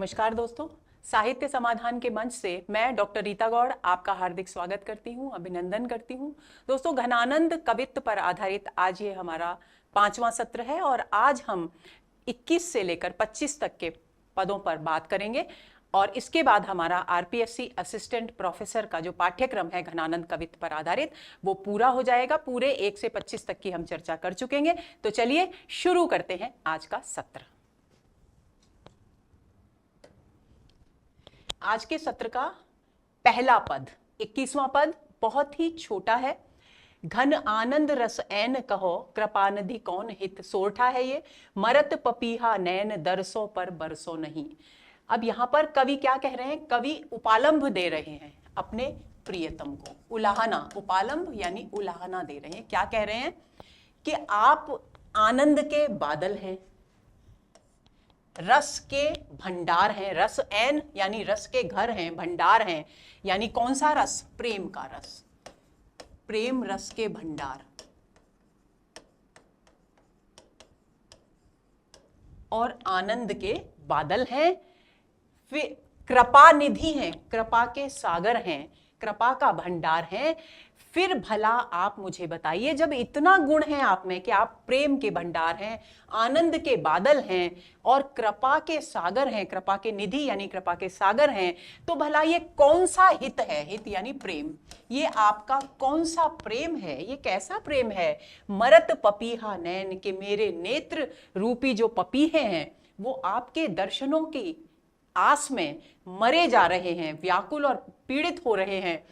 नमस्कार दोस्तों, साहित्य समाधान के मंच से मैं डॉक्टर रीता गौड़ आपका हार्दिक स्वागत करती हूं, अभिनंदन करती हूं। दोस्तों, घनानंद कवित्व पर आधारित आज ये हमारा 5वां सत्र है और आज हम 21 से लेकर 25 तक के पदों पर बात करेंगे और इसके बाद हमारा आरपीएससी असिस्टेंट प्रोफेसर का जो पाठ्यक्रम है घनानंद कवित्व पर आधारित वो पूरा हो जाएगा। पूरे 1 से 25 तक की हम चर्चा कर चुकेंगे। तो चलिए शुरू करते हैं आज का सत्र। आज के सत्र का पहला पद 21वां पद बहुत ही छोटा है। घन आनंद रस ऐन कहो कृपानिधि कौन हित सोरठा है ये, मरत पपीहा नैन दरसों पर बरसों नहीं। अब यहां पर कवि क्या कह रहे हैं? कवि उपालंभ दे रहे हैं अपने प्रियतम को, उलाहना, उपालंभ यानी उलाहना दे रहे हैं। क्या कह रहे हैं कि आप आनंद के बादल हैं, रस के भंडार हैं, रस ऐन यानी रस के घर हैं, भंडार हैं यानी कौन सा रस? प्रेम का रस, प्रेम रस के भंडार, और आनंद के बादल हैं, फिर कृपा निधि हैं, कृपा के सागर हैं, कृपा का भंडार हैं। फिर भला आप मुझे बताइए, जब इतना गुण है आप में कि आप प्रेम के भंडार हैं, आनंद के बादल हैं और कृपा के सागर हैं, कृपा के निधि यानी कृपा के सागर हैं, तो भला ये कौन सा हित है? हित यानी प्रेम। ये आपका कौन सा प्रेम है? ये कैसा प्रेम है? मरत पपीहा नैन, के मेरे नेत्र रूपी जो पपीहे हैं वो आपके दर्शनों की आस में मरे जा रहे हैं, व्याकुल और पीड़ित हो रहे हैं।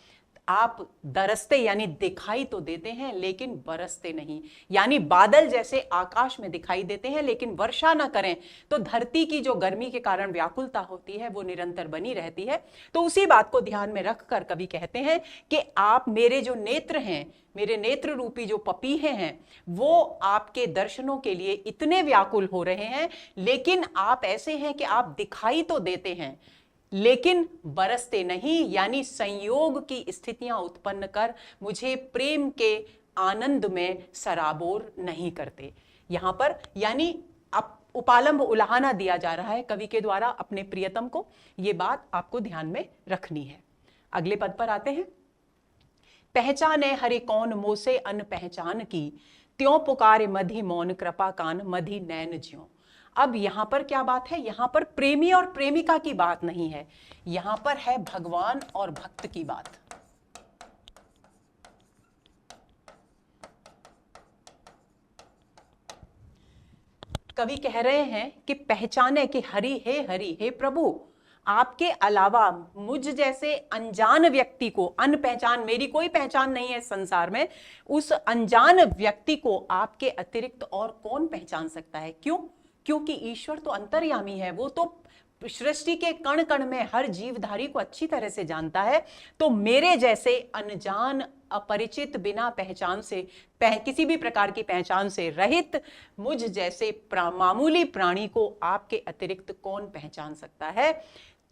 आप दरसते यानी दिखाई तो देते हैं लेकिन बरसते नहीं, यानी बादल जैसे आकाश में दिखाई देते हैं लेकिन वर्षा ना करें तो धरती की जो गर्मी के कारण व्याकुलता होती है वो निरंतर बनी रहती है। तो उसी बात को ध्यान में रखकर कवि कहते हैं कि आप मेरे जो नेत्र हैं, मेरे नेत्र रूपी जो पपीहे हैं, वो आपके दर्शनों के लिए इतने व्याकुल हो रहे हैं, लेकिन आप ऐसे हैं कि आप दिखाई तो देते हैं लेकिन बरसते नहीं, यानी संयोग की स्थितियां उत्पन्न कर मुझे प्रेम के आनंद में सराबोर नहीं करते। यहां पर यानी अब उपालंभ उलाहना दिया जा रहा है कवि के द्वारा अपने प्रियतम को। यह बात आपको ध्यान में रखनी है। अगले पद पर आते हैं। पहचाने हरि कौन मोसे अन पहचान की, त्यों पुकारे मधि मौन कृपा कान मधि नैन ज्यों। अब यहां पर क्या बात है? यहां पर प्रेमी और प्रेमिका की बात नहीं है, यहां पर है भगवान और भक्त की बात। कवि कह रहे हैं कि पहचाने कि हरि, हे प्रभु, आपके अलावा मुझ जैसे अनजान व्यक्ति को, अनपहचान, मेरी कोई पहचान नहीं है संसार में, उस अनजान व्यक्ति को आपके अतिरिक्त और कौन पहचान सकता है? क्यों? क्योंकि ईश्वर तो अंतर्यामी है, वो तो सृष्टि के कण कण में हर जीवधारी को अच्छी तरह से जानता है। तो मेरे जैसे अनजान, अपरिचित, बिना पहचान से, किसी भी प्रकार की पहचान से रहित मुझ जैसे मामूली प्राणी को आपके अतिरिक्त कौन पहचान सकता है?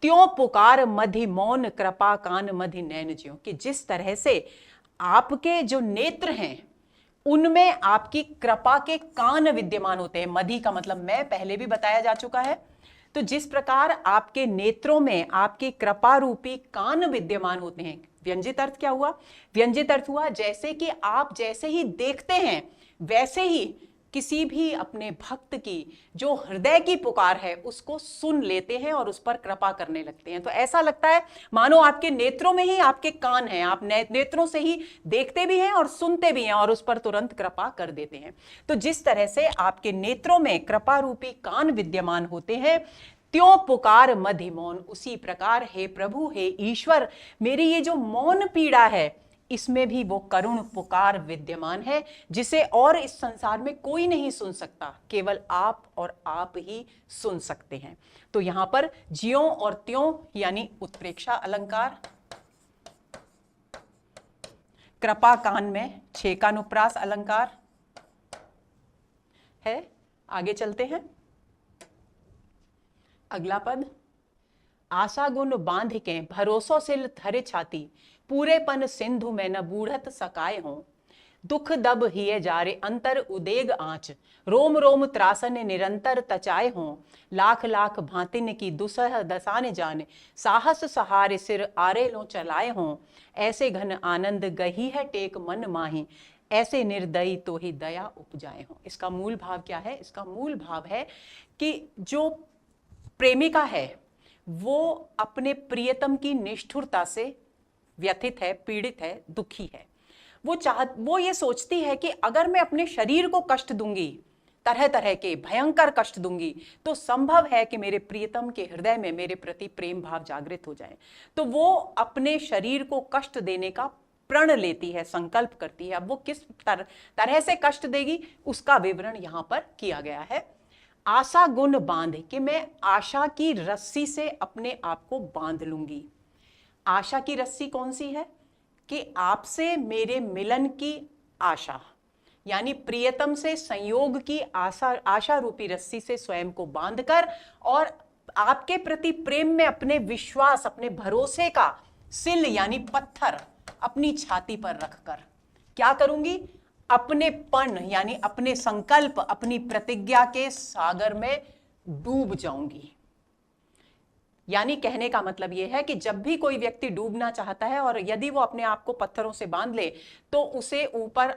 त्यों पुकार मधि मौन कृपा कान मधि नैन ज्यों, कि जिस तरह से आपके जो नेत्र हैं उनमें आपकी कृपा के कान विद्यमान होते हैं। मधि का मतलब मैं पहले भी बताया जा चुका है। तो जिस प्रकार आपके नेत्रों में आपकी कृपा रूपी कान विद्यमान होते हैं, व्यंजित अर्थ क्या हुआ? व्यंजित अर्थ हुआ जैसे कि आप जैसे ही देखते हैं वैसे ही किसी भी अपने भक्त की जो हृदय की पुकार है उसको सुन लेते हैं और उस पर कृपा करने लगते हैं। तो ऐसा लगता है मानो आपके नेत्रों में ही आपके कान हैं, आप नेत्रों से ही देखते भी हैं और सुनते भी हैं और उस पर तुरंत कृपा कर देते हैं। तो जिस तरह से आपके नेत्रों में कृपा रूपी कान विद्यमान होते हैं, त्यों पुकार मधि मौन, उसी प्रकार हे प्रभु, हे ईश्वर, मेरी ये जो मौन पीड़ा है इसमें भी वो करुण पुकार विद्यमान है जिसे और इस संसार में कोई नहीं सुन सकता, केवल आप और आप ही सुन सकते हैं। तो यहां पर ज्यों और त्यों यानी उत्प्रेक्षा अलंकार, कृपा कान में छेकानुप्रास अलंकार है। आगे चलते हैं। अगला पद, आशा गुण बांध के भरोसों से धरे छाती, पूरेपन सिंधु में न बूढ़त सकाए हों। दुख दब हिए जारे अंतर उदेग आंच, रोम रोम त्रासन निरंतर तचाए हों, लाख लाख भांतिन की दुसह दसाने जाने, साहस सहारे सिर आरे लो चलाए हों, ऐसे घन आनंद गही है टेक मन माही, ऐसे निर्दयी तो ही दया उपजाए हों। इसका मूल भाव क्या है? इसका मूल भाव है कि जो प्रेमिका है वो अपने प्रियतम की निष्ठुरता से व्यथित है, पीड़ित है, दुखी है। वो ये सोचती है कि अगर मैं अपने शरीर को कष्ट दूंगी, तरह तरह के भयंकर कष्ट दूंगी, तो संभव है कि मेरे प्रियतम के हृदय में मेरे प्रति प्रेम भाव जागृत हो जाए। तो वो अपने शरीर को कष्ट देने का प्रण लेती है, संकल्प करती है। अब वो किस तरह से कष्ट देगी उसका विवरण यहां पर किया गया है। आशा गुण बांध, कि मैं आशा की रस्सी से अपने आप को बांध लूंगी। आशा की रस्सी कौन सी है? कि आपसे मेरे मिलन की आशा, यानी प्रियतम से संयोग की आशा रूपी रस्सी से स्वयं को बांधकर और आपके प्रति प्रेम में अपने विश्वास, अपने भरोसे का सिल यानी पत्थर अपनी छाती पर रखकर क्या करूंगी? अपने पण यानी अपने संकल्प, अपनी प्रतिज्ञा के सागर में डूब जाऊंगी। यानी कहने का मतलब यह है कि जब भी कोई व्यक्ति डूबना चाहता है और यदि वो अपने आप को पत्थरों से बांध ले तो उसे ऊपर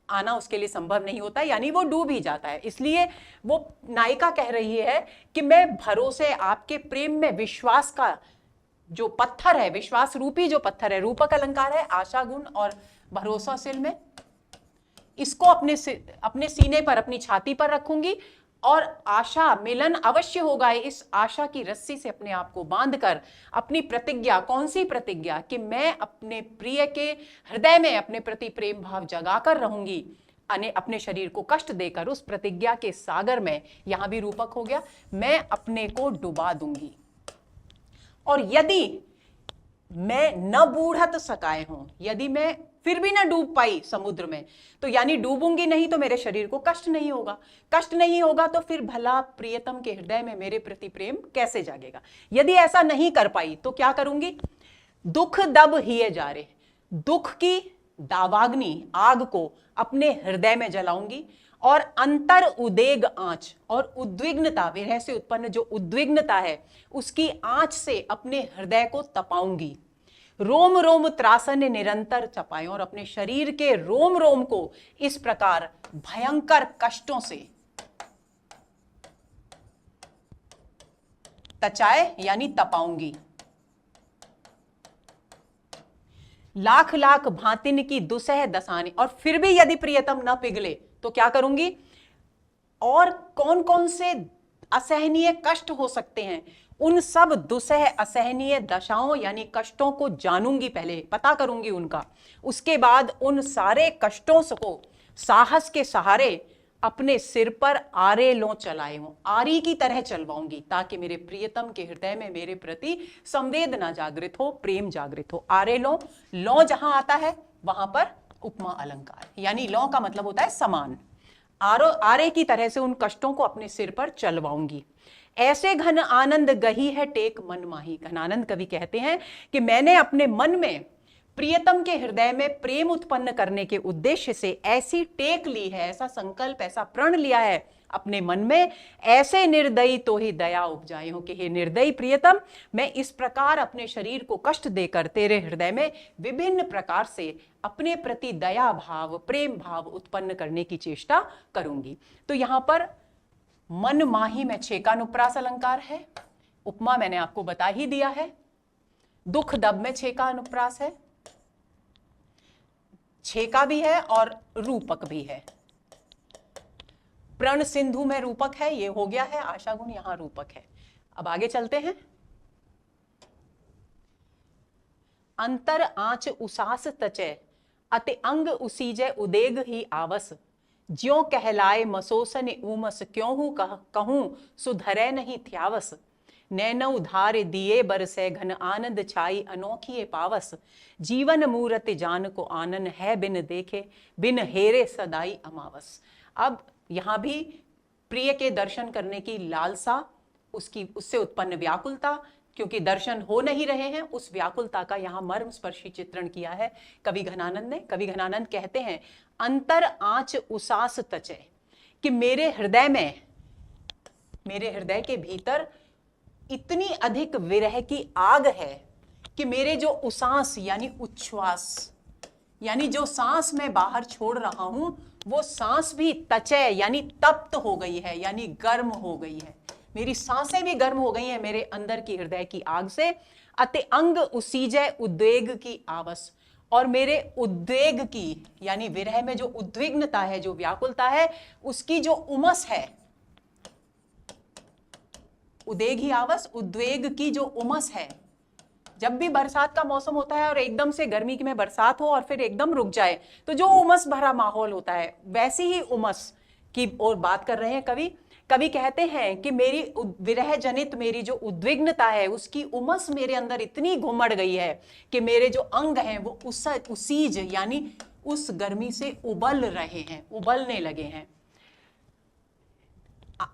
आना उसके लिए संभव नहीं होता, यानी वो डूब ही जाता है। इसलिए वो नायिका कह रही है कि मैं भरोसे, आपके प्रेम में विश्वास का जो पत्थर है, विश्वास रूपी जो पत्थर है, रूपक अलंकार है आशा गुण और भरोसा सिल में, इसको अपने सीने पर, अपनी छाती पर रखूंगी और आशा, मिलन अवश्य होगा। इस आशा की रस्सी से अपने आप को बांधकर अपनी प्रतिज्ञा, कौन सी प्रतिज्ञा? कि मैं अपने प्रिय के हृदय में अपने प्रति प्रेम भाव जगाकर रहूंगी, अपने शरीर को कष्ट देकर उस प्रतिज्ञा के सागर में, यहां भी रूपक हो गया, मैं अपने को डुबा दूंगी। और यदि मैं न बूढ़त सकाए हूं, यदि मैं फिर भी ना डूब पाई समुद्र में, तो यानी डूबूंगी नहीं तो मेरे शरीर को कष्ट नहीं होगा। कष्ट नहीं होगा तो फिर भला प्रियतम के हृदय में मेरे प्रति प्रेम कैसे जागेगा? यदि ऐसा नहीं कर पाई तो क्या करूंगी? दुख दब हिए जारे, दुख की दावाग्नि, आग को अपने हृदय में जलाऊंगी और अंतर उदेग आंच, और उद्विग्नता, विरह से उत्पन्न जो उद्विग्नता है उसकी आंच से अपने हृदय को तपाऊंगी। रोम रोम त्रासन निरंतर चपाएं, और अपने शरीर के रोम रोम को इस प्रकार भयंकर कष्टों से तचाए यानी तपाऊंगी। लाख लाख भांतिन की दुसह दसाने, और फिर भी यदि प्रियतम न पिघले तो क्या करूंगी? और कौन कौन से असहनीय कष्ट हो सकते हैं, उन सब दुसह असहनीय दशाओं यानी कष्टों को जानूंगी, पहले पता करूंगी उनका, उसके बाद उन सारे कष्टों को साहस के सहारे अपने सिर पर आरे लो चलाए हूं, आरी की तरह चलवाऊंगी, ताकि मेरे प्रियतम के हृदय में मेरे प्रति संवेदना जागृत हो, प्रेम जागृत हो। आरे लो, लो जहां आता है वहां पर उपमा अलंकार, यानी लो का मतलब होता है समान। आरे की तरह से उन कष्टों को अपने सिर पर चलवाऊंगी। ऐसे घन आनंद गही है टेक मन माही, घनानंद कवि कहते हैं कि मैंने अपने मन में प्रियतम के हृदय में प्रेम उत्पन्न करने के उद्देश्य से ऐसी टेक ली है, ऐसा संकल्प, ऐसा प्रण लिया है अपने मन में, ऐसे निर्दयी तो ही दया उपजाए हो, कि हे निर्दयी प्रियतम, मैं इस प्रकार अपने शरीर को कष्ट देकर तेरे हृदय में विभिन्न प्रकार से अपने प्रति दया भाव, प्रेम भाव उत्पन्न करने की चेष्टा करूंगी। तो यहां पर मन माही में छेकानुप्रास अलंकार है, उपमा मैंने आपको बता ही दिया है, दुख दब में छेकानुप्रास है, छेका भी है और रूपक भी है। प्रण सिंधु में रूपक है, ये हो गया है, आशा गुण यहां रूपक है। अब आगे चलते हैं। अंतर आंच उसास तचे, अति अंग उसीजे उदेग ही आवस, ज्यों कहलाए मसोसन ऊमस, क्यों हूं कहूं सुधरे नहीं थ्यावस, नैनौ धार दिए बरसे घन आनंद छाई अनोखिए पावस, जीवन मूरत जान को आनन है बिन देखे, बिन हेरे सदाई अमावस। अब यहां भी प्रिय के दर्शन करने की लालसा, उससे उत्पन्न व्याकुलता, क्योंकि दर्शन हो नहीं रहे हैं, उस व्याकुलता का यहाँ मर्मस्पर्शी चित्रण किया है कवि घनानंद ने। कवि घनानंद कहते हैं, अंतर आंच उसास तचे, कि मेरे हृदय के भीतर इतनी अधिक विरह की आग है कि मेरे जो उसास यानी उच्छ्वास, यानी जो सांस मैं बाहर छोड़ रहा हूं, वो सांस भी तचय यानी तप्त हो गई है, यानी गर्म हो गई है। मेरी सांसें भी गर्म हो गई हैं मेरे अंदर की हृदय की आग से। अति अंग उसीजय उद्वेग की आवस, और मेरे उद्वेग की यानी विरह में जो उद्विग्नता है, जो व्याकुलता है, उसकी जो उमस है, उद्वेग ही आवस, उद्वेग की जो उमस है। जब भी बरसात का मौसम होता है और एकदम से गर्मी में बरसात हो और फिर एकदम रुक जाए, तो जो उमस भरा माहौल होता है, वैसी ही उमस की और बात कर रहे हैं कवि। कवि कहते हैं कि मेरी विरह जनित मेरी जो उद्विग्नता है, उसकी उमस मेरे अंदर इतनी घुमड़ गई है कि मेरे जो अंग हैं वो उसीज यानी उस गर्मी से उबल रहे हैं, उबलने लगे हैं।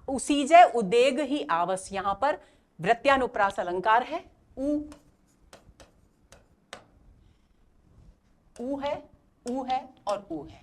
उसीजय उद्वेग ही आवस, यहां पर वृत्यानुप्रास अलंकार है। ऊ है और ऊ है,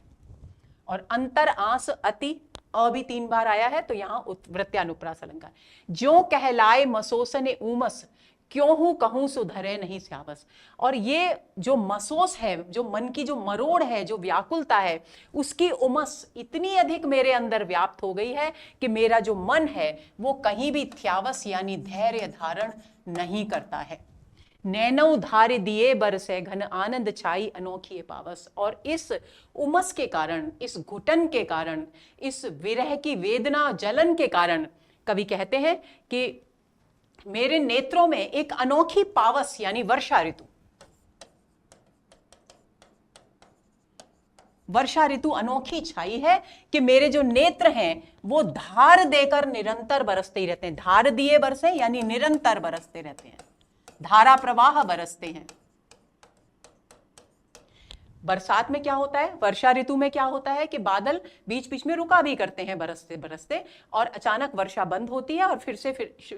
और अंतर आस अति अ भी 3 बार आया है, तो यहां वृत्यानुप्रास अलंकार। ज्यों कहलाए मसोसने ऊमस, क्यों हूं कहूं सुधरे नहीं स्यावस। और ये जो मसोस है, जो मन की जो मरोड़ है, जो व्याकुलता है, उसकी उमस इतनी अधिक मेरे अंदर व्याप्त हो गई है कि मेरा जो मन है वो कहीं भी थ्यावस यानी धैर्य धारण नहीं करता है। नैनौ धार दिए बरसे घन आनंद छाई अनोखी पावस। और इस उमस के कारण, इस घुटन के कारण, इस विरह की वेदना जलन के कारण कवि कहते हैं कि मेरे नेत्रों में एक अनोखी पावस यानी वर्षा ऋतु अनोखी छाई है कि मेरे जो नेत्र हैं वो धार देकर निरंतर बरसते ही रहते हैं। धार दिए बरसे यानी निरंतर बरसते रहते हैं, धारा प्रवाह बरसते हैं। बरसात में क्या होता है, वर्षा ऋतु में क्या होता है कि बादल बीच बीच में रुका भी करते हैं बरसते बरसते, और अचानक वर्षा बंद होती है और फिर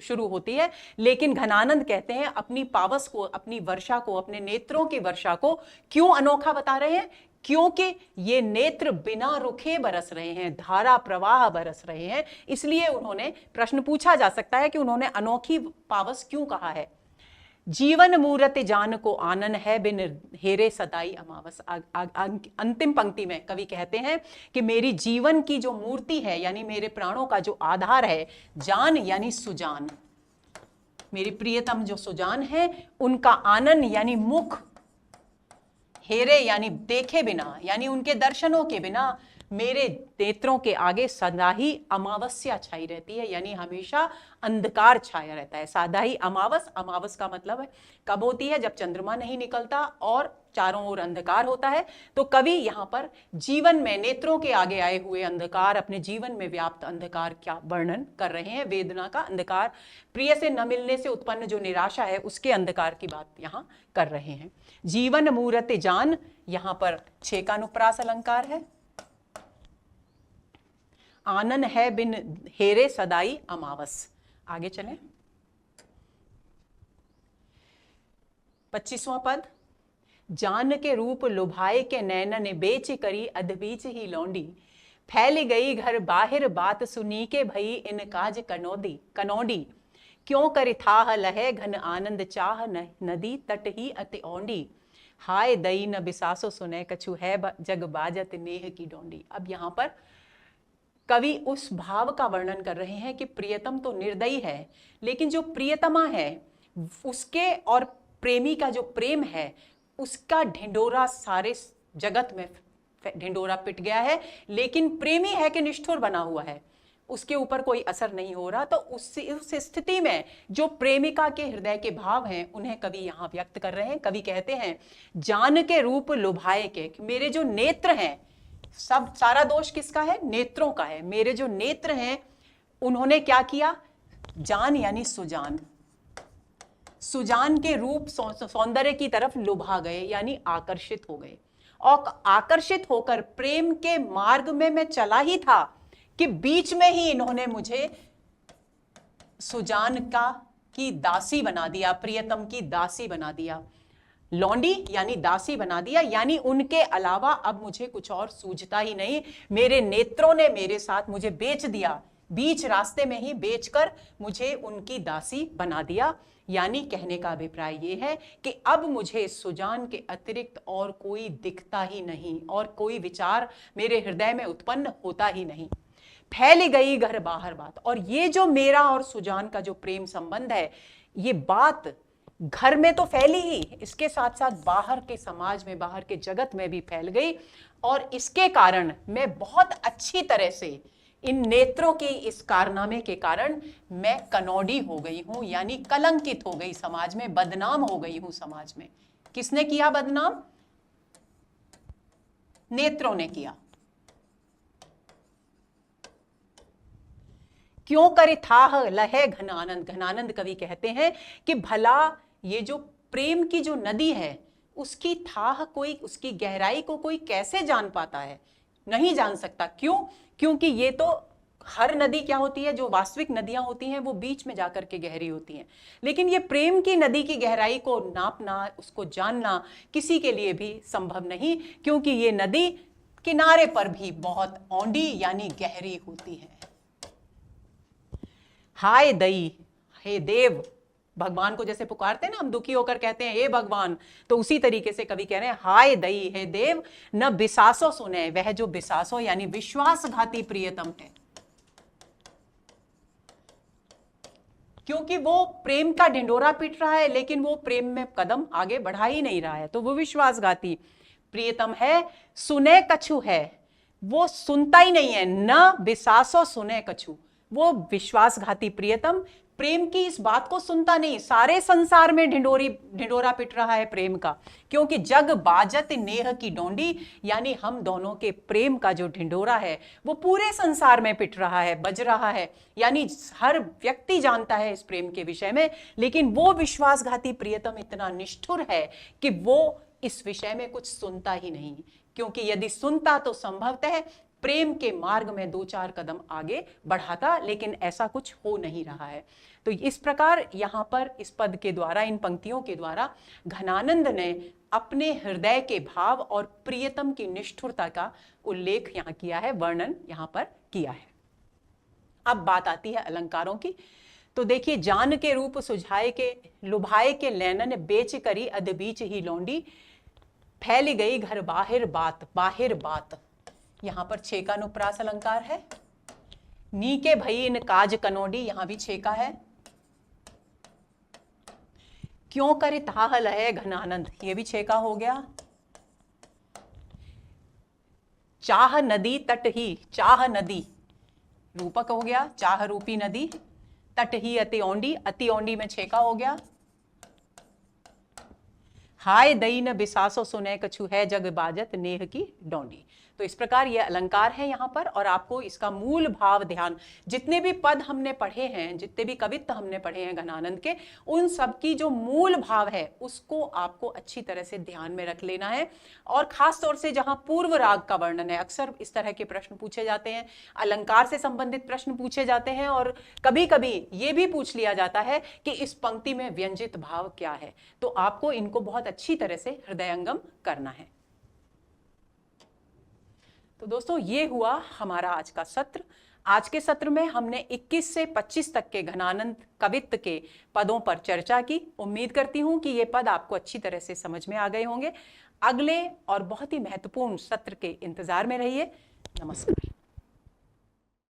शुरू होती है। लेकिन घनानंद कहते हैं अपनी पावस को, अपनी वर्षा को, अपने नेत्रों की वर्षा को क्यों अनोखा बता रहे हैं, क्योंकि ये नेत्र बिना रुके बरस रहे हैं, धारा प्रवाह बरस रहे हैं। इसलिए उन्होंने, प्रश्न पूछा जा सकता है कि उन्होंने अनोखी पावस क्यों कहा है। जीवन मूरत जान को आनन है बिन हेरे सदाई अमावस। अंतिम पंक्ति में कवि कहते हैं कि मेरी जीवन की जो मूर्ति है, यानी मेरे प्राणों का जो आधार है, जान यानी सुजान, मेरी प्रियतम जो सुजान है, उनका आनन यानी मुख, हेरे यानी देखे बिना, यानी उनके दर्शनों के बिना मेरे नेत्रों के आगे सदा ही अमावस्या छाई रहती है, यानी हमेशा अंधकार छाया रहता है। सदा ही अमावस का मतलब है कब होती है, जब चंद्रमा नहीं निकलता और चारों ओर अंधकार होता है। तो कवि यहाँ पर जीवन में नेत्रों के आगे आए हुए अंधकार, अपने जीवन में व्याप्त अंधकार क्या वर्णन कर रहे हैं, वेदना का अंधकार, प्रिय से न मिलने से उत्पन्न जो निराशा है उसके अंधकार की बात यहाँ कर रहे हैं। जीवन मूरत जान, यहाँ पर 6 का अनुप्रास अलंकार है। आनन है बिन हेरे सदाई अमावस। आगे चलें, 25वां पद। जान के रूप लुभाए के नैनन बेच करी अधबीच ही लौंडी, फैल गई घर बाहिर बात सुनी के भई इन काज कनौडी, क्यों करि थाह लहे घन आनंद चाह नदी तट ही अति औंडी, हाय दई न बिसासो सुने कछु है जग बाजत नेह की डोंडी। अब यहाँ पर कवि उस भाव का वर्णन कर रहे हैं कि प्रियतम तो निर्दयी है, लेकिन जो प्रियतमा है उसके और प्रेमी का जो प्रेम है उसका ढिंडोरा सारे जगत में ढिंडोरा पिट गया है, लेकिन प्रेमी है कि निष्ठुर बना हुआ है, उसके ऊपर कोई असर नहीं हो रहा। तो उस स्थिति में जो प्रेमिका के हृदय के भाव हैं उन्हें कवि यहाँ व्यक्त कर रहे हैं। कवि कहते हैं जान के रूप लुभाए के, मेरे जो नेत्र हैं, सब सारा दोष किसका है, नेत्रों का है। मेरे जो नेत्र हैं उन्होंने क्या किया, जान यानी सुजान, सुजान के रूप सौंदर्य की तरफ लुभा गए यानी आकर्षित हो गए, और आकर्षित होकर प्रेम के मार्ग में मैं चला ही था कि बीच में ही इन्होंने मुझे सुजान का की दासी बना दिया, प्रियतम की दासी बना दिया, लौंडी यानी दासी बना दिया, यानी उनके अलावा अब मुझे कुछ और सूझता ही नहीं। मेरे नेत्रों ने मेरे साथ मुझे बेच दिया, बीच रास्ते में ही बेचकर मुझे उनकी दासी बना दिया। यानी कहने का अभिप्राय यह है कि अब मुझे सुजान के अतिरिक्त और कोई दिखता ही नहीं और कोई विचार मेरे हृदय में उत्पन्न होता ही नहीं। फैल गई घर बाहर बात। और ये जो मेरा और सुजान का जो प्रेम संबंध है, ये बात घर में तो फैली ही, इसके साथ साथ बाहर के समाज में, बाहर के जगत में भी फैल गई। और इसके कारण मैं बहुत अच्छी तरह से, इन नेत्रों के इस कारनामे के कारण मैं कनौडी हो गई हूं, यानी कलंकित हो गई समाज में, बदनाम हो गई हूं समाज में। किसने किया बदनाम? नेत्रों ने किया। क्यों करे थाह लहे घनानंद। घनानंद कवि कहते हैं कि भला ये जो प्रेम की जो नदी है, उसकी थाह कोई, उसकी गहराई को कोई कैसे जान पाता है? नहीं जान सकता। क्यों? क्योंकि ये तो हर नदी क्या होती है, जो वास्तविक नदियां होती हैं वो बीच में जाकर के गहरी होती हैं, लेकिन ये प्रेम की नदी की गहराई को नापना, उसको जानना किसी के लिए भी संभव नहीं, क्योंकि ये नदी किनारे पर भी बहुत औंधी यानी गहरी होती है। हाय दई, हे देव, भगवान को जैसे पुकारते हैं ना हम, दुखी होकर कहते हैं हे भगवान, तो उसी तरीके से कवि कह रहे हैं हाय दई, हे देव, न बिसासो सुने। वह जो बिसासो यानी विश्वासघाती प्रियतम है, क्योंकि वो प्रेम का ढिंडोरा पीट रहा है लेकिन वो प्रेम में कदम आगे बढ़ा ही नहीं रहा है, तो वो विश्वासघाती प्रियतम है। सुने कछु है, वो सुनता ही नहीं है। न बिसासो सुने कछु, वो विश्वासघाती प्रियतम प्रेम की इस बात को सुनता नहीं। सारे संसार में ढिंडोरा पिट रहा है प्रेम का, क्योंकि जग बाजत नेह की डोंडी, यानी हम दोनों के प्रेम का जो ढिंडोरा है वो पूरे संसार में पिट रहा है, बज रहा है, यानी हर व्यक्ति जानता है इस प्रेम के विषय में। लेकिन वो विश्वासघाती प्रियतम इतना निष्ठुर है कि वो इस विषय में कुछ सुनता ही नहीं, क्योंकि यदि सुनता तो संभवतः प्रेम के मार्ग में 2-4 कदम आगे बढ़ाता, लेकिन ऐसा कुछ हो नहीं रहा है। तो इस प्रकार यहां पर इस पद के द्वारा, इन पंक्तियों के द्वारा घनानंद ने अपने हृदय के भाव और प्रियतम की निष्ठुरता का उल्लेख यहां किया है, वर्णन यहां पर किया है। अब बात आती है अलंकारों की। तो देखिए, जान के रूप सुझाए के, लुभाए के लैनन बेच करी अदबीच ही लौंडी, फैल गई घर बाहिर बात, बाहिर बात। यहां पर छे का अनुप्रास अलंकार है। नी के भई इन काज कनौडी, यहां भी छे का है। क्यों करे ताह लहे घनानंद, ये भी छे का हो गया। चाह नदी तट ही, चाह नदी रूपक हो गया, चाह रूपी नदी, तट ही अति औंडी, अति औंडी में छे का हो गया। हाय दई न बिसासो सुने कछु है जग बाजत नेह की डोंडी। तो इस प्रकार ये अलंकार है यहाँ पर, और आपको इसका मूल भाव ध्यान, जितने भी पद हमने पढ़े हैं, जितने भी कवित्व हमने पढ़े हैं घनानंद के, उन सब की जो मूल भाव है उसको आपको अच्छी तरह से ध्यान में रख लेना है। और खास तौर से जहां पूर्व राग का वर्णन है, अक्सर इस तरह के प्रश्न पूछे जाते हैं, अलंकार से संबंधित प्रश्न पूछे जाते हैं, और कभी कभी ये भी पूछ लिया जाता है कि इस पंक्ति में व्यंजित भाव क्या है। तो आपको इनको बहुत अच्छी तरह से हृदयंगम करना है। तो दोस्तों, ये हुआ हमारा आज का सत्र। आज के सत्र में हमने 21 से 25 तक के घनानंद कवित्व के पदों पर चर्चा की। उम्मीद करती हूं कि ये पद आपको अच्छी तरह से समझ में आ गए होंगे। अगले और बहुत ही महत्वपूर्ण सत्र के इंतजार में रहिए। नमस्कार।